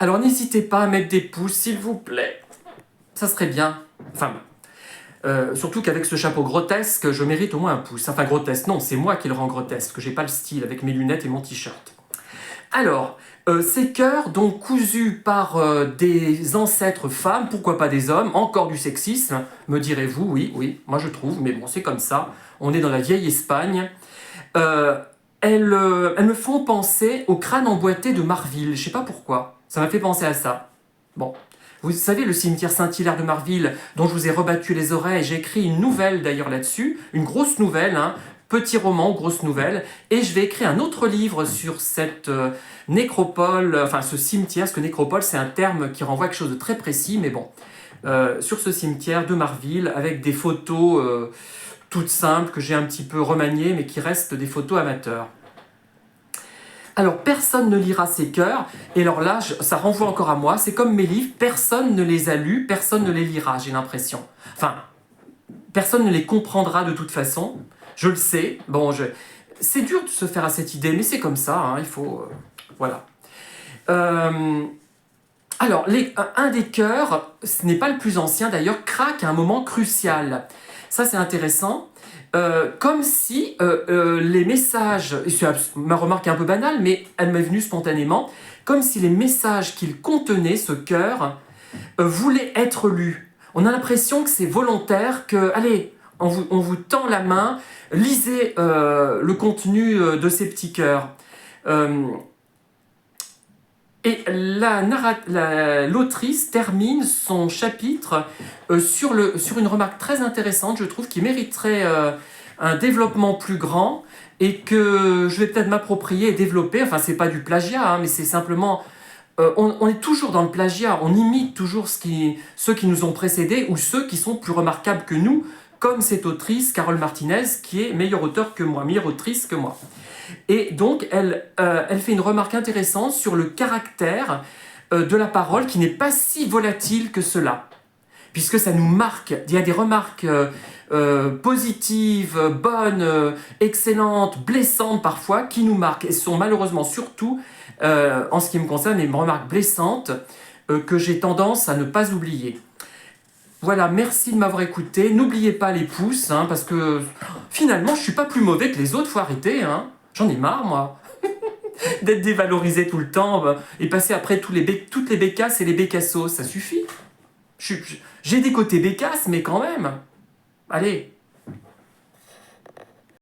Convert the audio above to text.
Alors n'hésitez pas à mettre des pouces, s'il vous plaît. Ça serait bien. Enfin, surtout qu'avec ce chapeau grotesque, je mérite au moins un pouce. Enfin, grotesque, non, c'est moi qui le rends grotesque, que j'ai pas le style avec mes lunettes et mon t-shirt. Alors, ces cœurs, donc cousus par des ancêtres femmes, pourquoi pas des hommes, encore du sexisme, me direz-vous, oui, oui, moi je trouve, mais bon, c'est comme ça, on est dans la vieille Espagne. Euh, elles me font penser au crâne emboîté de Marville, je sais pas pourquoi, ça m'a fait penser à ça. Bon, vous savez, le cimetière Saint-Hilaire de Marville, dont je vous ai rebattu les oreilles, j'ai écrit une nouvelle d'ailleurs là-dessus, une grosse nouvelle, hein, petit roman, grosse nouvelle, et je vais écrire un autre livre sur cette nécropole, enfin ce cimetière, parce que nécropole c'est un terme qui renvoie à quelque chose de très précis, mais bon, sur ce cimetière de Marville, avec des photos toutes simples, que j'ai un petit peu remaniées, mais qui restent des photos amateurs. Alors, personne ne lira ces cœurs, et alors là, ça renvoie encore à moi, c'est comme mes livres, personne ne les a lus, personne ne les lira, j'ai l'impression. Enfin, personne ne les comprendra de toute façon, je le sais. Bon, c'est dur de se faire à cette idée, mais c'est comme ça, hein, il faut... voilà. Alors, un des chœurs, ce n'est pas le plus ancien d'ailleurs, craque à un moment crucial. Ça, c'est intéressant. Comme si les messages, c'est ma remarque est un peu banale, mais elle m'est venue spontanément, comme si les messages qu'il contenait, ce chœur, voulaient être lus. On a l'impression que c'est volontaire, que, allez, on vous tend la main, lisez le contenu de ces petits cœurs. Et l'autrice termine son chapitre sur une remarque très intéressante, je trouve, qui mériterait un développement plus grand et que je vais peut-être m'approprier et développer. Enfin, c'est pas du plagiat, hein, mais c'est simplement... on est toujours dans le plagiat, on imite toujours ceux qui nous ont précédés ou ceux qui sont plus remarquables que nous, comme cette autrice, Carole Martinez, qui est meilleure auteure que moi, meilleure autrice que moi. Et donc, elle fait une remarque intéressante sur le caractère de la parole qui n'est pas si volatile que cela, puisque ça nous marque. Il y a des remarques positives, bonnes, excellentes, blessantes parfois, qui nous marquent, et ce sont malheureusement surtout, en ce qui me concerne, les remarques blessantes que j'ai tendance à ne pas oublier. Voilà, merci de m'avoir écouté. N'oubliez pas les pouces, hein, parce que finalement, je suis pas plus mauvais que les autres, faut arrêter. Hein. J'en ai marre, moi, d'être dévalorisé tout le temps et passer après toutes les bécasses et les bécassos. Ça suffit. J'ai des côtés bécasses, mais quand même. Allez.